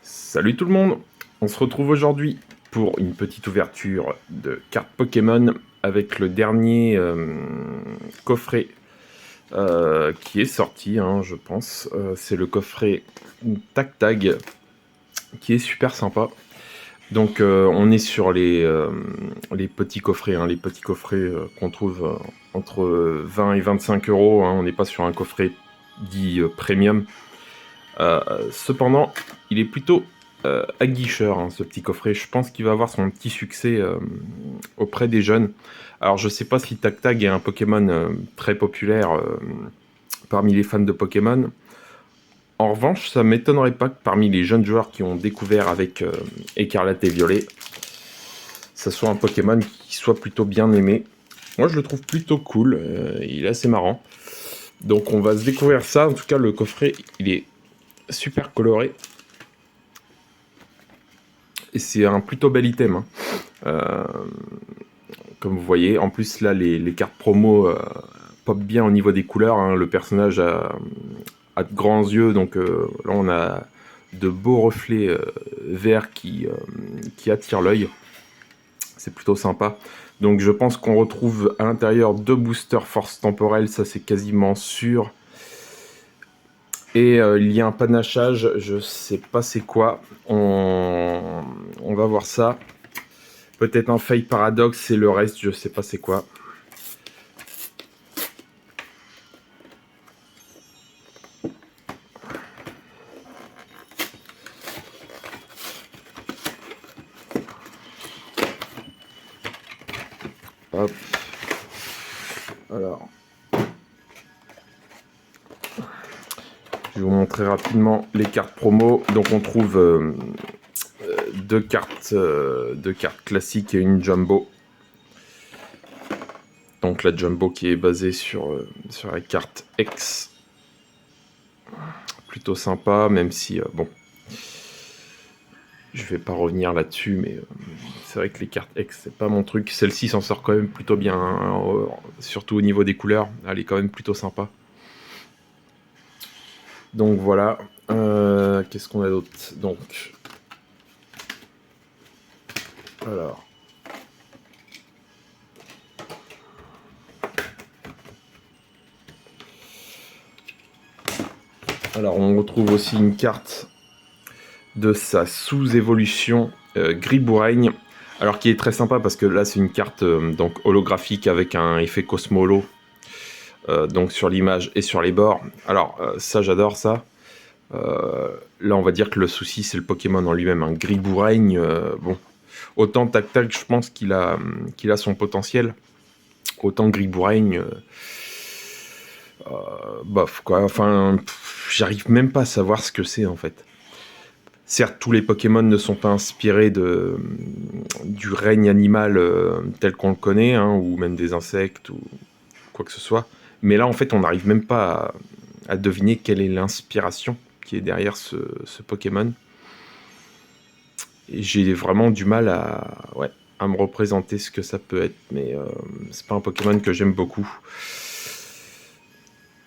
Salut tout le monde, on se retrouve aujourd'hui pour une petite ouverture de cartes Pokémon avec le dernier coffret qui est sorti, hein, je pense. C'est le coffret Tac Tag qui est super sympa. Donc on est sur les petits coffrets, hein, les petits coffrets qu'on trouve entre 20 et 25 euros. Hein, on n'est pas sur un coffret dit premium. Cependant, il est plutôt aguicheur, hein, ce petit coffret. Je pense qu'il va avoir son petit succès auprès des jeunes. Alors, je sais pas si Tac Tag est un Pokémon très populaire parmi les fans de Pokémon. En revanche, ça m'étonnerait pas que parmi les jeunes joueurs qui ont découvert avec Écarlate et Violet, ça soit un Pokémon qui soit plutôt bien aimé. Moi, je le trouve plutôt cool. Il est assez marrant. Donc, on va se découvrir ça. En tout cas, le coffret, il est super coloré. Et c'est un plutôt bel item. Hein. Comme vous voyez, en plus là les cartes promo pop bien au niveau des couleurs. Hein. Le personnage a de grands yeux, donc là on a de beaux reflets verts qui attirent l'œil. C'est plutôt sympa. Donc je pense qu'on retrouve à l'intérieur 2 boosters force temporelle, ça c'est quasiment sûr. Et il y a un panachage, je sais pas c'est quoi, on va voir ça. Peut-être un faille paradoxe et le reste, je sais pas c'est quoi. Hop. Alors. Je vais vous montrer rapidement les cartes promo. Donc on trouve deux cartes classiques et une jumbo. Donc la jumbo qui est basée sur la carte X. Plutôt sympa, même si, bon, je vais pas revenir là-dessus, mais c'est vrai que les cartes X, c'est pas mon truc. Celle-ci s'en sort quand même plutôt bien, hein, surtout au niveau des couleurs. Elle est quand même plutôt sympa. Donc voilà. Qu'est-ce qu'on a d'autre? Donc, alors. Alors on retrouve aussi une carte de sa sous-évolution Gribouraigne. Alors qui est très sympa parce que là c'est une carte donc holographique avec un effet Cosmolo donc sur l'image et sur les bords. Alors ça j'adore ça. Là on va dire que le souci c'est le Pokémon en lui-même. Un Gribouraigne, bon, autant Tac Tac je pense qu'il a son potentiel, autant Gribouraigne bof quoi. Enfin j'arrive même pas à savoir ce que c'est en fait. Certes, tous les Pokémon ne sont pas inspirés du règne animal tel qu'on le connaît, hein, ou même des insectes, ou quoi que ce soit. Mais là, en fait, on n'arrive même pas à deviner quelle est l'inspiration qui est derrière ce Pokémon. Et j'ai vraiment du mal à me représenter ce que ça peut être, mais c'est pas un Pokémon que j'aime beaucoup.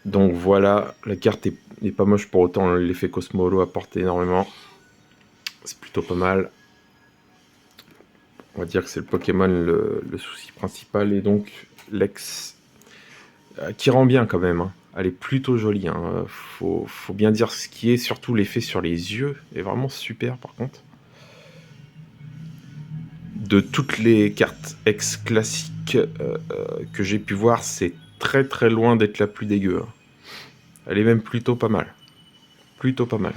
Donc voilà, la carte est pas moche pour autant, l'effet Cosmolo apporte énormément. C'est plutôt pas mal. On va dire que c'est le Pokémon le souci principal. Et donc l'ex qui rend bien quand même. Hein. Elle est plutôt jolie. Hein. Faut bien dire ce qui est. Surtout l'effet sur les yeux est vraiment super par contre. De toutes les cartes ex classiques que j'ai pu voir, c'est très très loin d'être la plus dégueu. Hein. Elle est même plutôt pas mal. Plutôt pas mal.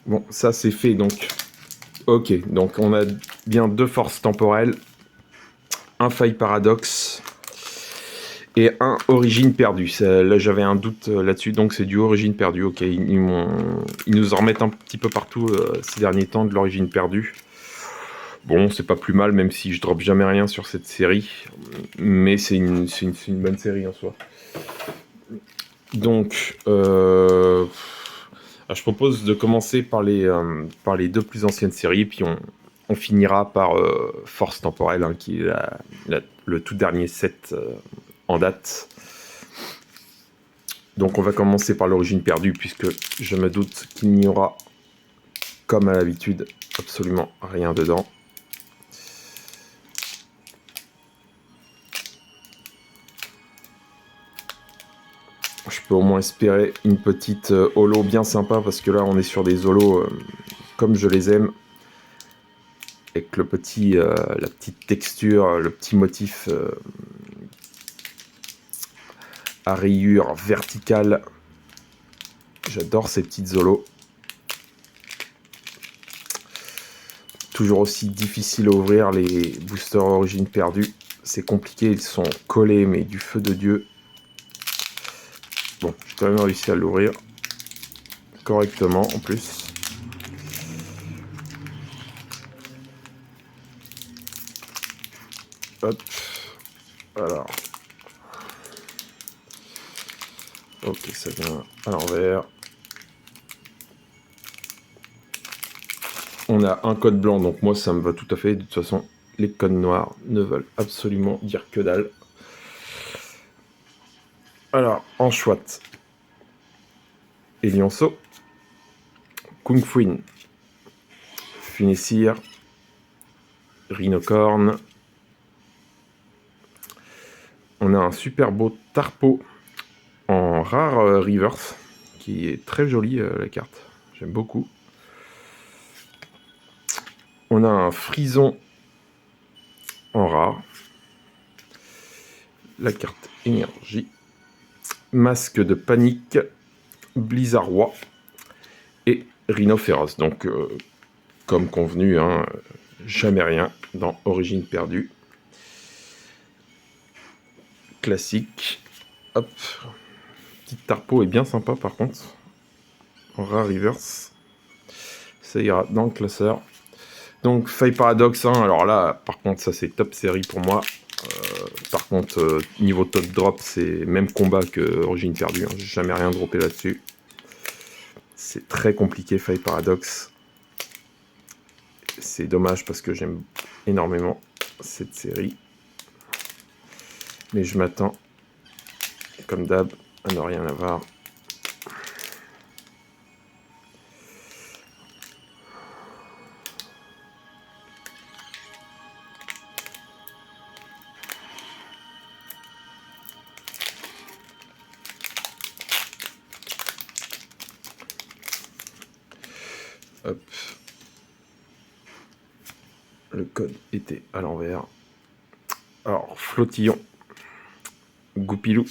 Bon, ça c'est fait donc. Ok, donc on a bien 2 forces temporelles, un faille paradoxe et un origine perdue. Là j'avais un doute là-dessus, donc c'est du origine perdue. Ok, ils nous en remettent un petit peu partout ces derniers temps de l'origine perdue. Bon, c'est pas plus mal, même si je drop jamais rien sur cette série, mais c'est une bonne série en soi. Donc, je propose de commencer par les 2 plus anciennes séries, puis on finira par Force Temporelle, hein, qui est le tout dernier set en date. Donc on va commencer par l'origine perdue, puisque je me doute qu'il n'y aura comme à l'habitude, absolument rien dedans. Je peux au moins espérer une petite holo bien sympa, parce que là on est sur des holos comme je les aime, avec la petite texture, le petit motif à rayures verticales. J'adore ces petites holos. Toujours aussi difficile à ouvrir les boosters Origine perdue. C'est compliqué, ils sont collés, mais du feu de Dieu. Bon, j'ai quand même réussi à l'ouvrir correctement en plus. Hop, alors. Ok, ça vient à l'envers. On a un code blanc, donc moi ça me va tout à fait. De toute façon, les codes noirs ne veulent absolument dire que dalle. Alors, en chouette, Elionso, Kung Fuin, Funessir, Rhinocorn. On a un super beau Tarpo en rare reverse, qui est très jolie la carte. J'aime beaucoup. On a un Frison en rare. La carte énergie. Masque de panique, Blizzardroid et Rhino féroce. Donc, comme convenu, hein, jamais rien dans Origine perdue. Classique. Hop. Petite Tarpo est bien sympa par contre. En rare reverse. Ça ira dans le classeur. Donc, Faille Paradox, hein, alors là, par contre, ça c'est top série pour moi. Par contre, niveau top drop, c'est même combat que Origine perdue. Hein. J'ai jamais rien droppé là-dessus. C'est très compliqué, Faille Paradox. C'est dommage parce que j'aime énormément cette série. Mais je m'attends, comme d'hab, à ne rien avoir. Hop. Le code était à l'envers. Alors, Flottillon, Goupilou,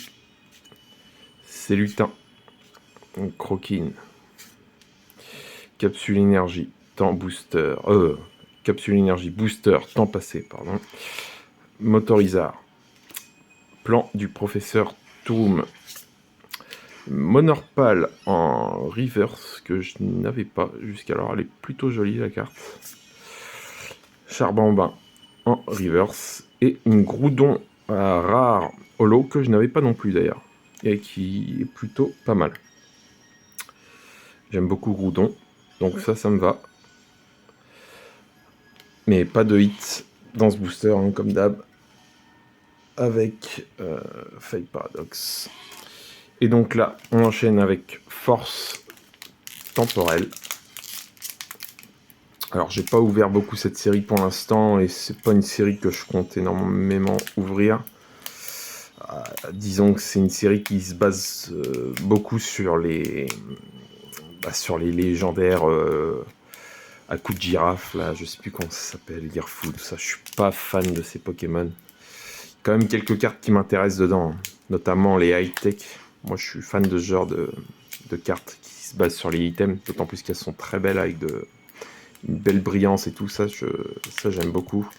Célutin, Croquine, Capsule énergie, temps booster, Capsule énergie booster, temps passé, pardon. Motorizard, plan du professeur Toum, Monorpal en reverse, que je n'avais pas jusqu'alors, elle est plutôt jolie la carte. Charbambin en reverse, et une Groudon à rare holo, que je n'avais pas non plus d'ailleurs, et qui est plutôt pas mal. J'aime beaucoup Groudon, donc ça me va. Mais pas de hit dans ce booster, hein, comme d'hab, avec Faille Paradox. Et donc là, on enchaîne avec Force temporelle. Alors, j'ai pas ouvert beaucoup cette série pour l'instant, et c'est pas une série que je compte énormément ouvrir. Disons que c'est une série qui se base beaucoup sur les légendaires à coups de girafe, là, je sais plus comment ça s'appelle, Learfou, tout ça. Je suis pas fan de ces Pokémon. Quand même quelques cartes qui m'intéressent dedans, hein, notamment les high-tech. Moi, je suis fan de ce genre de cartes qui se basent sur les items, d'autant plus qu'elles sont très belles avec une belle brillance et tout ça. Ça, j'aime beaucoup.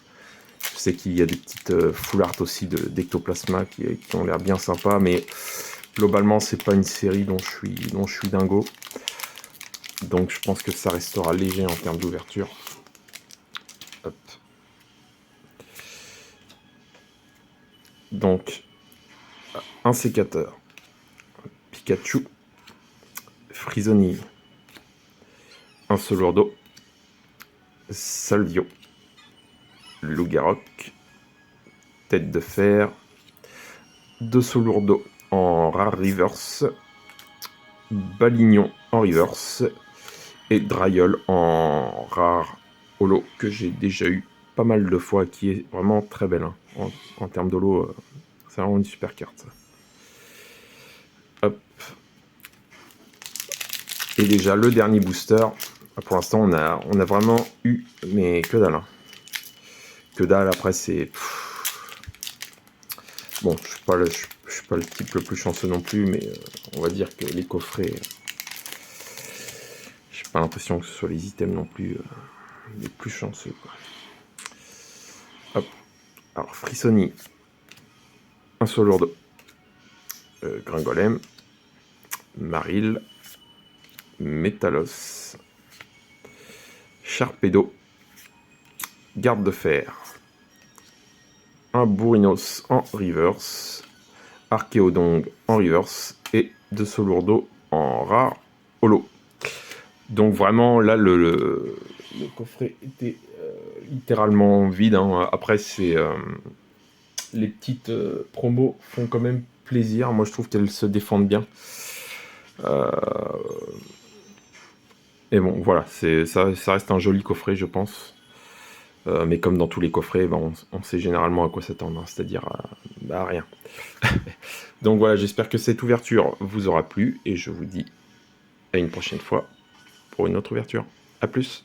Je sais qu'il y a des petites full art aussi d'ectoplasma qui ont l'air bien sympas, mais globalement, c'est pas une série dont je suis dingo. Donc, je pense que ça restera léger en termes d'ouverture. Hop. Donc, un sécateur, Pikachu, Frisoni, un Solourdo, Salvio, Lougarok, Tête de Fer, deux Solourdo en rare reverse, Balignon en reverse, et Dryol en rare holo que j'ai déjà eu pas mal de fois, qui est vraiment très belle. Hein. En termes d'holo, c'est vraiment une super carte. Ça. Hop. Et déjà, le dernier booster, pour l'instant, on a vraiment eu, mais que dalle. Hein. Que dalle, après, c'est... Bon, je suis pas le type le plus chanceux non plus, mais on va dire que les coffrets... j'ai pas l'impression que ce soit les items non plus les plus chanceux. Quoi. Hop. Alors, Frissoni, un Solourdo, Gringolem, Maril, Métalos, Sharpedo, Garde de Fer, un Bourrinos en reverse, Archéodong en reverse et deux Solourdo en rare holo. Donc vraiment là le coffret était littéralement vide. Hein. Après c'est les petites promos font quand même plaisir. Moi je trouve qu'elles se défendent bien. Et bon voilà, ça reste un joli coffret je pense. Mais comme dans tous les coffrets, ben, on sait généralement à quoi s'attendre, hein, c'est-à-dire à rien. Donc voilà, j'espère que cette ouverture vous aura plu et je vous dis à une prochaine fois pour une autre ouverture. A plus.